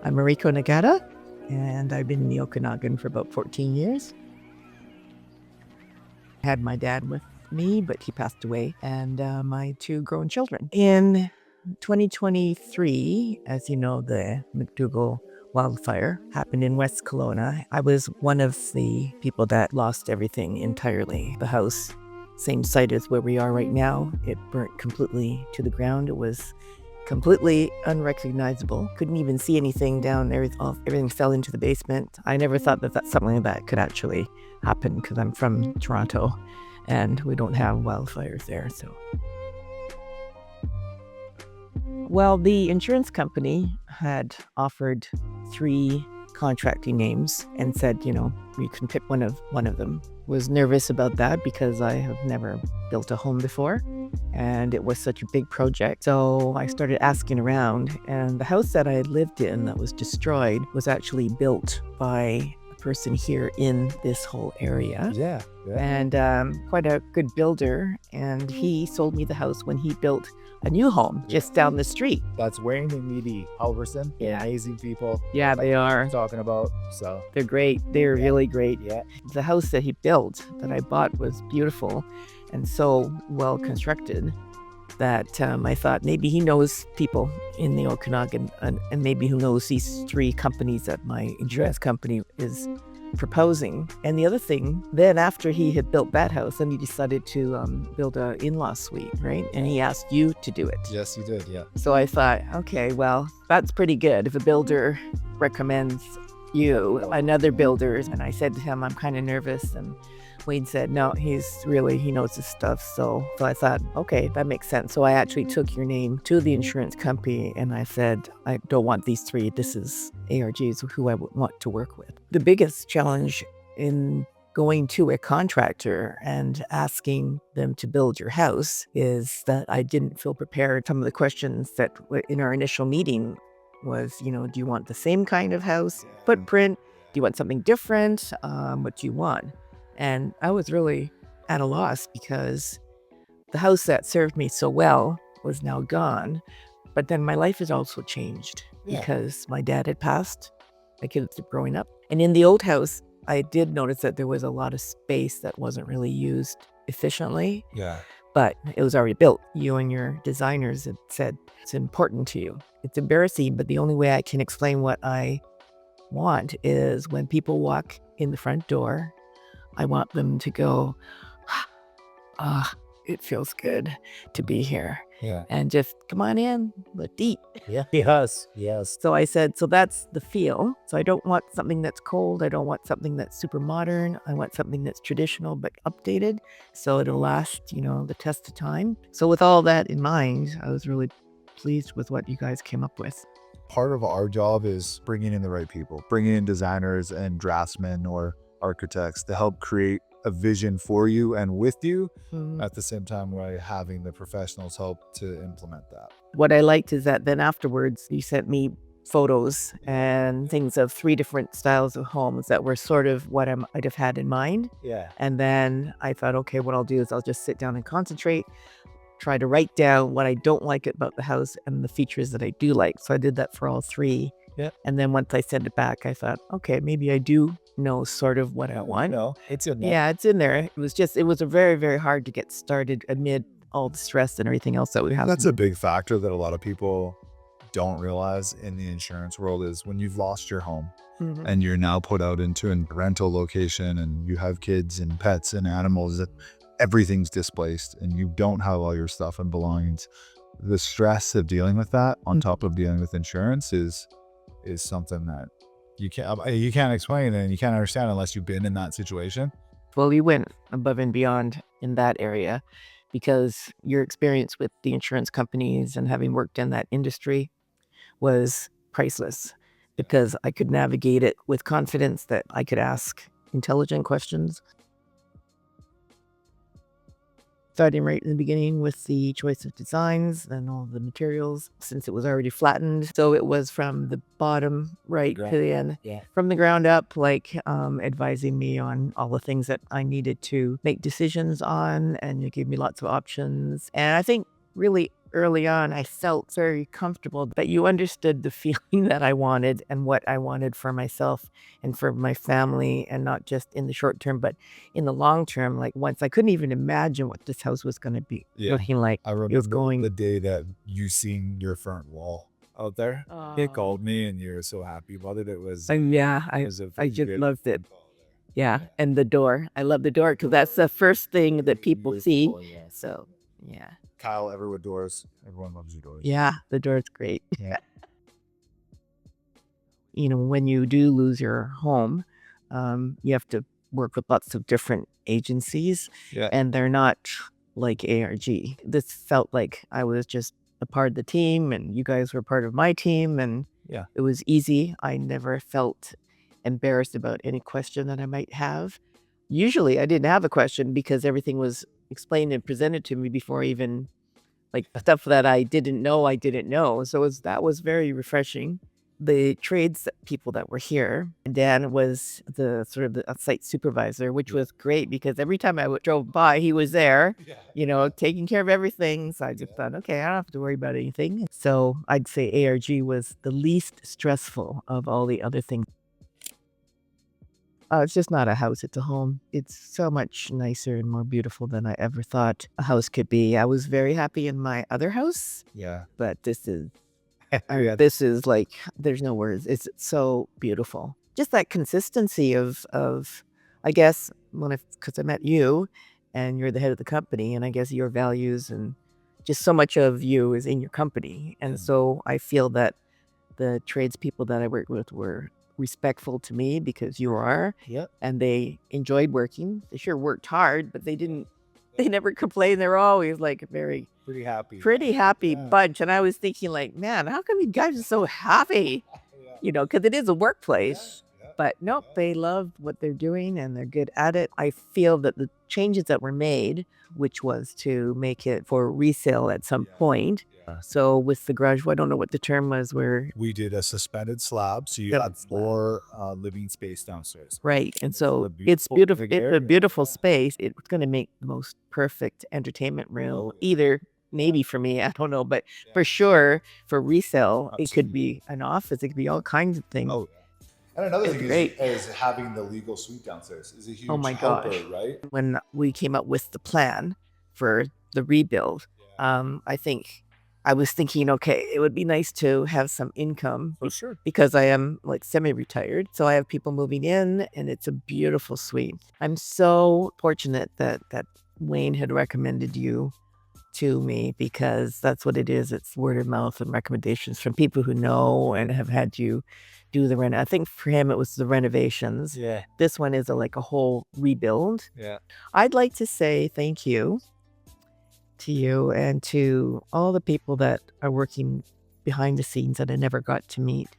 I'm Mariko Nagata, and I've been in the Okanagan for about 14 years. I had my dad with me, but he passed away, and my two grown children. In 2023, as you know, the McDougall wildfire happened in West Kelowna. I was one of the people that lost everything entirely. The house, same site as where we are right now, it burnt completely to the ground. It was completely unrecognizable. Couldn't even see anything down there. Everything fell into the basement. I never thought that that's something that could actually happen because I'm from Toronto and we don't have wildfires there. So, well, the insurance company had offered 3 contracting names and said, you can pick one of them. Was nervous about that because I have never built a home before and it was such a big project. So I started asking around, and the house that I had lived in that was destroyed was actually built by a person here in this whole area. Yeah. And quite a good builder. And he sold me the house when he built a new home just down the street. That's Wayne and Meaty Halverson. Yeah. Amazing people. Yeah, they are. Talking about, so. They're great. They're really great. Yeah. The house that he built that I bought was beautiful and so well constructed that I thought maybe he knows people in the Okanagan and maybe he knows these 3 companies that my insurance company is proposing. And the other thing, then after he had built that house, then he decided to build an in-law suite, right? And he asked you to do it. Yes, you did, yeah. So I thought, okay, well, that's pretty good. If a builder recommends you, another builder, and I said to him, I'm kind of nervous. And Wade said, no, he knows his stuff. So I thought, okay, that makes sense. So I actually took your name to the insurance company and I said, I don't want these 3. This is ARG's who I would want to work with. The biggest challenge in going to a contractor and asking them to build your house is that I didn't feel prepared. Some of the questions that in our initial meeting was, do you want the same kind of house footprint? Do you want something different? What do you want? And I was really at a loss because the house that served me so well was now gone. But then my life has also changed because my dad had passed. My kids were growing up. And in the old house, I did notice that there was a lot of space that wasn't really used efficiently. Yeah. But it was already built. You and your designers had said it's important to you. It's embarrassing, but the only way I can explain what I want is when people walk in the front door, I want them to go, it feels good to be here. Yeah. And just come on in, look deep. Yeah. Yes. So I said, so that's the feel. So I don't want something that's cold. I don't want something that's super modern. I want something that's traditional but updated so it'll last, the test of time. So with all that in mind, I was really pleased with what you guys came up with. Part of our job is bringing in the right people, bringing in designers and draftsmen or architects to help create a vision for you and with you at the same time while having the professionals help to implement that. What I liked is that then afterwards you sent me photos and things of 3 different styles of homes that were sort of what I'd have had in mind. Yeah. And then I thought, okay, what I'll do is I'll just sit down and concentrate, try to write down what I don't like about the house and the features that I do like. So I did that for all 3. Yeah. And then once I sent it back, I thought, okay, maybe I do know sort of what I want. No, it's in there. Yeah, it's in there. It was a very, very hard to get started amid all the stress and everything else that we have. That's a big factor that a lot of people don't realize in the insurance world is when you've lost your home and you're now put out into a rental location and you have kids and pets and animals, that everything's displaced and you don't have all your stuff and belongings. The stress of dealing with that on top of dealing with insurance is something that you can't explain and you can't understand unless you've been in that situation. Well, you went above and beyond in that area because your experience with the insurance companies and having worked in that industry was priceless because I could navigate it with confidence that I could ask intelligent questions. Starting right in the beginning with the choice of designs and all the materials, since it was already flattened. So it was from the bottom right to the end, from the ground up, advising me on all the things that I needed to make decisions on. And you gave me lots of options. And I think really early on, I felt very comfortable that you understood the feeling that I wanted and what I wanted for myself and for my family, and not just in the short term, but in the long term. Like once I couldn't even imagine what this house was going to be looking like. I It was remember going. the day that you seen your front wall out there. He Oh. called me and you were so happy about it. It was, Yeah, it was a I very just good loved it. phone call there. Yeah, and the door. I love the door because that's the first thing that people see. So, yeah. Kyle, ever with doors. Everyone loves your doors. Yeah, the door's great. Yeah. When you do lose your home, you have to work with lots of different agencies, Yeah. and they're not like ARG. This felt like I was just a part of the team, and you guys were part of my team, and Yeah. it was easy. I never felt embarrassed about any question that I might have. Usually, I didn't have a question because everything was explained and presented to me before even like stuff that I didn't know. So that was very refreshing. The trades people that were here, Dan was the sort of the site supervisor, which was great because every time I drove by, he was there, taking care of everything. So I just thought, okay, I don't have to worry about anything. So I'd say ARG was the least stressful of all the other things. It's just not a house, it's a home. It's so much nicer and more beautiful than I ever thought a house could be. I was very happy in my other house, Yeah. but this is like, there's no words. It's so beautiful. Just that consistency of I guess, because I met you and you're the head of the company, and I guess your values and just so much of you is in your company. And so I feel that the tradespeople that I worked with were respectful to me because you are, and they enjoyed working. They sure worked hard, but they never complained. They were always like very pretty happy bunch. And I was thinking like, man, how come you guys are so happy? Because it is a workplace. But nope, they love what they're doing and they're good at it. I feel that the changes that were made, which was to make it for resale at some point. So with the garage, I don't know what the term was, where We did a suspended slab, so you had 4 living space downstairs. right. And so a it's beautiful beautiful. big It's a area. beautiful space. It's going to make the most perfect entertainment room, either maybe for me, I don't know, but for sure for resale, it could be an office. It could be all kinds of things. Oh, and another It's thing great. is having the legal suite downstairs is a huge Oh my helper, gosh. right? When we came up with the plan for the rebuild, I think I was thinking, okay, it would be nice to have some income For sure. because I am like semi-retired. So I have people moving in and it's a beautiful suite. I'm so fortunate that Wayne had recommended you to me because that's what it is. It's word of mouth and recommendations from people who know and have had you do the rent. I think for him, it was the renovations. Yeah. This one is like a whole rebuild. Yeah. I'd like to say thank you to you and to all the people that are working behind the scenes that I never got to meet.